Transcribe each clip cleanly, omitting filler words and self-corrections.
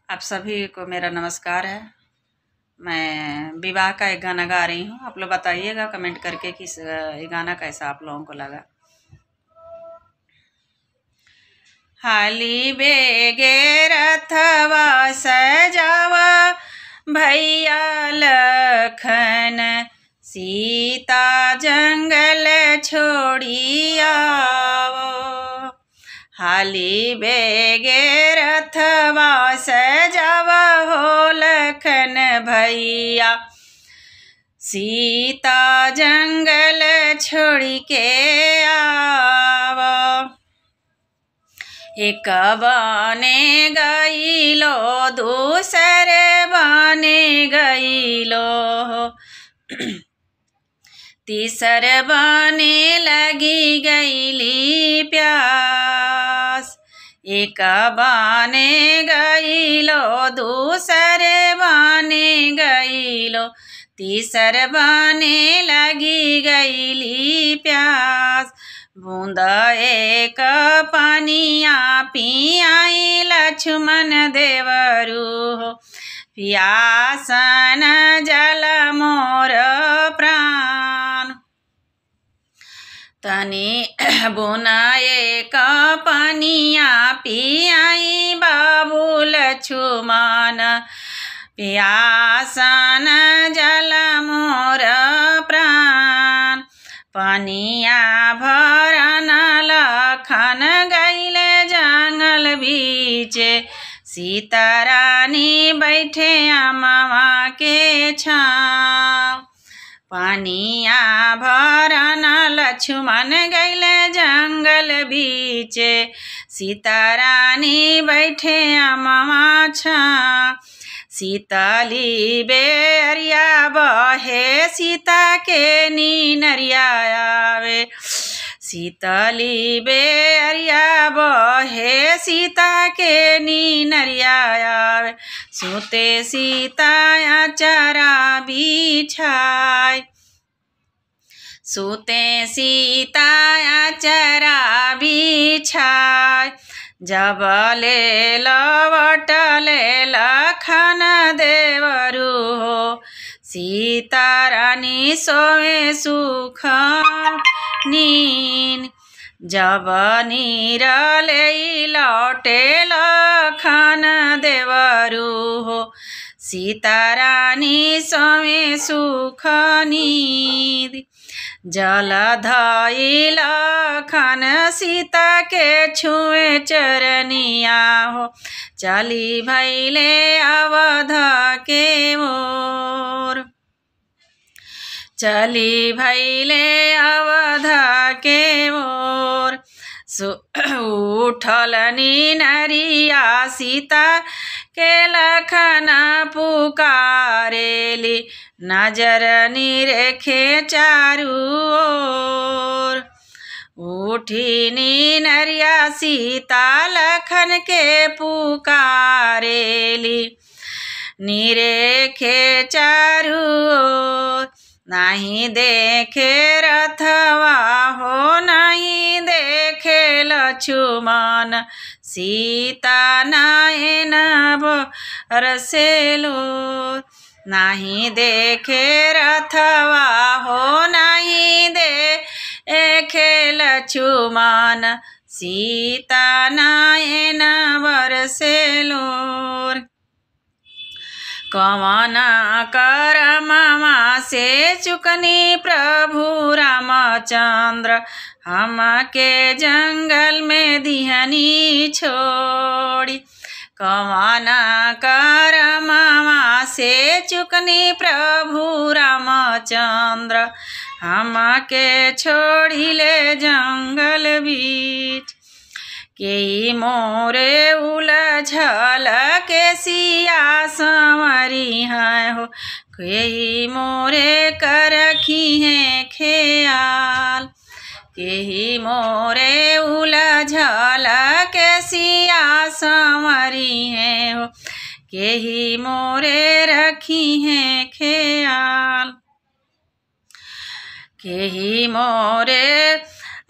आप सभी को मेरा नमस्कार है। मैं विवाह का एक गाना गा रही हूँ। आप लोग बताइएगा कमेंट करके कि ये गाना कैसा आप लोगों को लगा। हाली बेगे रथवा सजावा भैया लखन, सीता जंगल छोड़ी आवो। हाली बेगे रथवा सजावा हो लखन भैया, सीता जंगल छोड़ के आवा। एक बने गईलो दूसरे बने गईलो, तीसर बने लगी गईली प्यास। एक बने गईलो दूसरे बने गईलो, तीसर बने लगी गईली प्यास। बूंद एक पानिया पियाई लक्ष्मण देवरू हो, पियासन जल मोर प्राण। तनी बुना एक पानिया पियाई बाबू लक्ष्मण, पियासन जल मोर प्राण। पानिया भरन लखन गईले जंगल बीचे, सीता रानी बैठे अमवा के छाँव। पानिया भरन लक्ष्मण गईले जंगल बीचे, सीता रानी बैठे अमवा छाँव। सीतली बेरिया बहे सीता के नीनरिया आवे, सीतली बेरिया बहे सीता के नीनरिया आवे। सुते सीता अचरा बिछाय, सुते सीता अचरा बिछाय। जब ले लवटले लखन देवरू हो, सीता रानी सोए सुख नींद। जब नीर ले लौटे लखन देवरू हो, सीता रानी सोए सुख नींद। जल धई लखन सीता के छुए चरनिया हो, चली भैले अवध के ओर, चली भैले अवध के ओर। उठल नीनरिया सीता के लखन पुकारेली, नजर निरेखे चारू ओर। उठी नीनरिया सीता लखन के पुकारेली, निरेखे चारू ओर। नहीं देखे रथवा हो, नहीं देखे लक्ष्मण, सीता नयन बरसेलो। नहीं देखे रथवा हो, नहीं देखे लक्ष्मण, सीता नयन बरसेलो। कवन करमवा से चुकनी प्रभु रामचंद्र, हमके जंगल में दिहनी छोड़ी। कवन करमवा से चुकनी प्रभु रामचंद्र, हमके छोड़िले जंगल बीच। के मोरे उलझल के सिया संवरी है हो, के मोरे करखी है ख्याल। के मोरे उलझल के सिया संवरी है हो, के मोरे रखी है ख्याल। के मोरे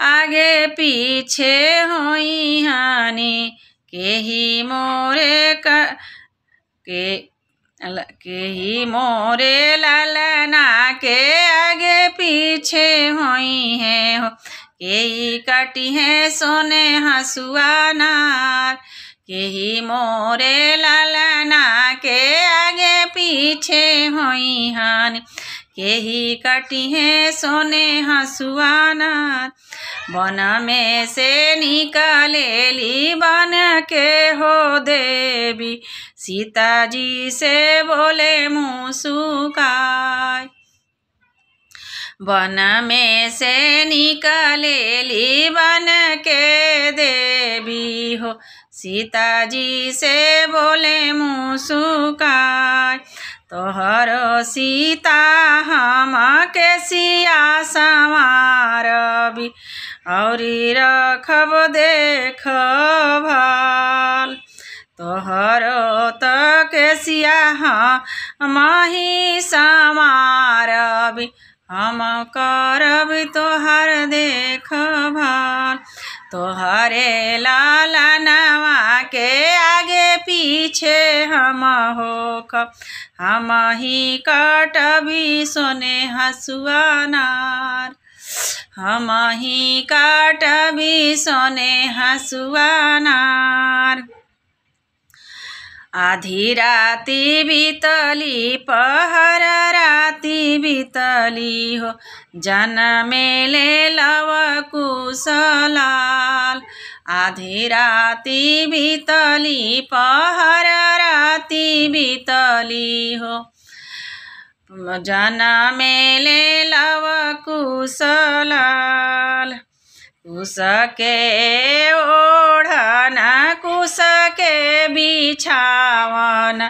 आगे पीछे होई हानि, केही मोरे के ही मोरे ललना के आगे पीछे होई है हो, के ही कटी है सोने हसुआ नार। के ही मोरे ललना के आगे पीछे होई हन, के ही कटी है सोने हसुआ नार। वन में से निकलेली बन के हो देवी, सीता जी से बोले मुस्काय। वन में से निकलेली बन के देवी हो, सीता जी से बोले मुस्काय। तोहर सीता हम के सिया संवारबी, औरी रखब देख भाल। तोहर त केसिया हम ही संवारबी, हम करब तोहर देख भाल। तोहरे लालनवा के आगे पीछे हम होखब, हम ही काटबी सोने हसुआ नार। हम ही काटबी सोने हसुआ नार। आधी राती बीतली पहर राती बीतली हो, जनमेले लव कुशलाल। आधी राती बीतली पहर राती बीतली हो, जनमेले लव कुशलाल। कुश के ओढ़न कुश के बिछावन,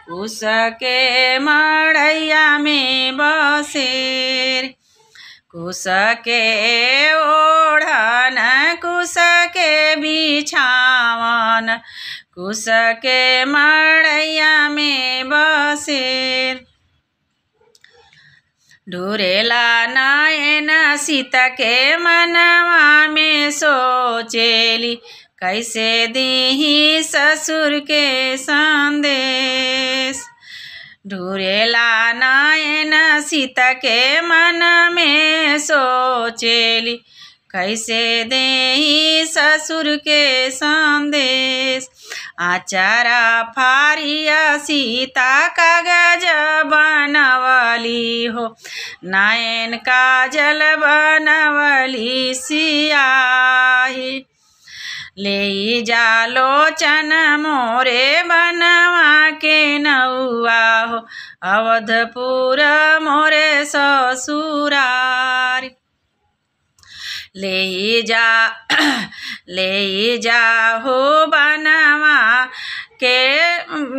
कुश के मड़ैया में बसेर। कुश के ओढ़न कुश के बिछावन, कुश के मड़ैया में बसेर। ढूरेला नयन सीता के मनवा में सोचेली, कैसे दीही ससुर के संदेश। ढूरेला नयन सीता के मन में सोचेली, कैसे देही ससुर के संदेश। आचारा फारिया सीता कागज बनवली हो, नयन काजल बनवली सियाही। ले जा लोचन मोरे बनवा के नौआ हो, अवधपुर मोरे ससुरार। ले जा हो बनवा के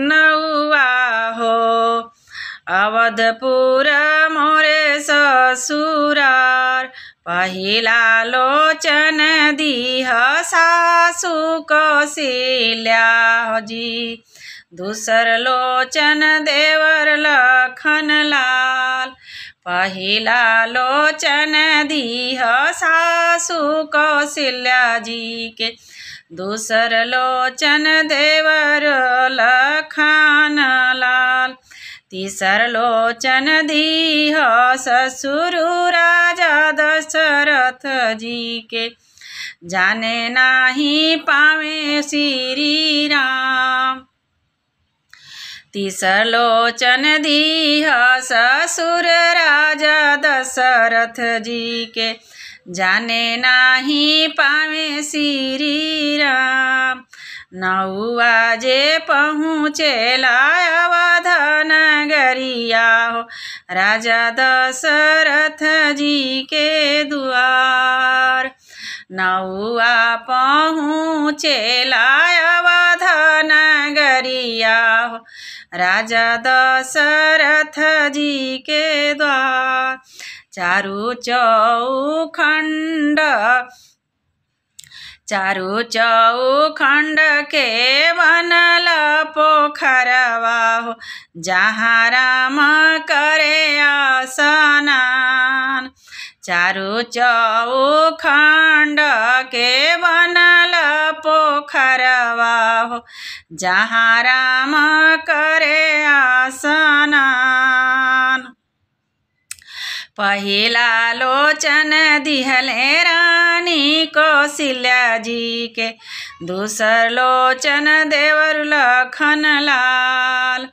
नौआ हो, अवधपुर मोरे ससुरार। पहिला लोचन दीह सासु कौशल्या जी, दूसर लोचन देवर लखन लाल। पहिला लोचन दीह सासु कौशल्या जी के, दूसर लोचन देवर लखन लाल। तीसर लोचन दीह ससुर राजा दशरथ जी के, जाने नाही पावे श्री राम। तीसर लोचन दीह ससुर राजा दशरथ जी के, जाने नाही पावे श्री राम। नौआ जे पहुँचेला अवध नगरिया हो, राजा दशरथ जी के द्वार। नौआ पहुँचेला अवध नगरिया हो, राजा दशरथ जी के द्वार। चारु चौखंड के बनल पोखरवा हो, जहाँ राम करे स्नान। चारु चौखंड के बनल पोखरवा हो, जहाँ राम करे आसनान। पहिला लोचन दिहले रानी कौशल्या जी के, दूसर लोचन देवर लखन लाल,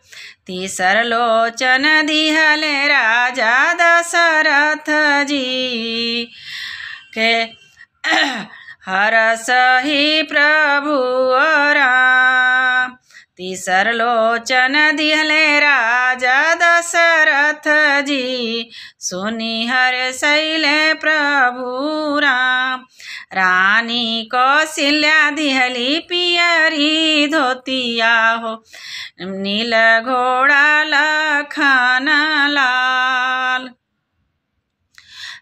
तीसर लोचन दिहले राजा दशरथ जी के। हरस ही प्रभु राम, तीसर लोचन दिहले राजा दशरथ जी, सुनी हर शैले प्रभु राम। रानी कौशल्या दिहली पियरी धोतिया हो, नील घोड़ा लखन लाल।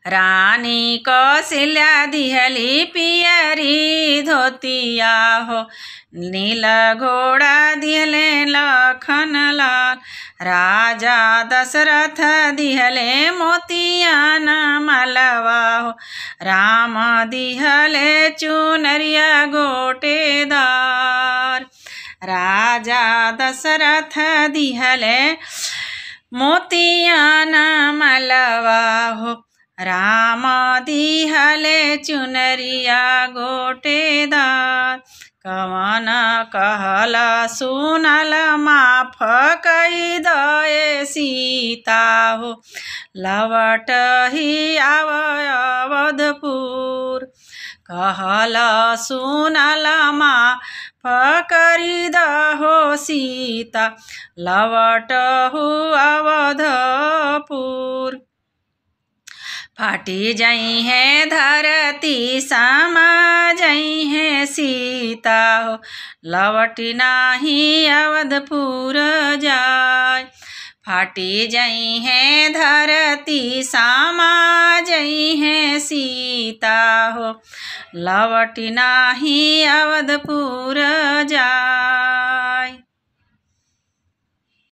रानी कौशल्या दिहली पियरी धोतिया हो, नील घोड़ा दिहले लखन लाल। राजा दशरथ दिहले मोतियान मलवा हो, राम दिहले चुनरिया गोटेदार। राजा दशरथ दिहले मोतियान मलवा हो, राम दिहले चुनरिया गोटेदार। कवन कहला सुनल माफ कही दये सीता हो, लवट ही आव अवधपुर। कहला सुनल माफ करी दहो सीता, लवट हु अवधपुर। फाटी जई है धरती समा जई है सीता हो, लवटी नाही अवधपुर जाय। फाटी जई है धरती समा जई है सीता हो, लवटी नाही अवधपुर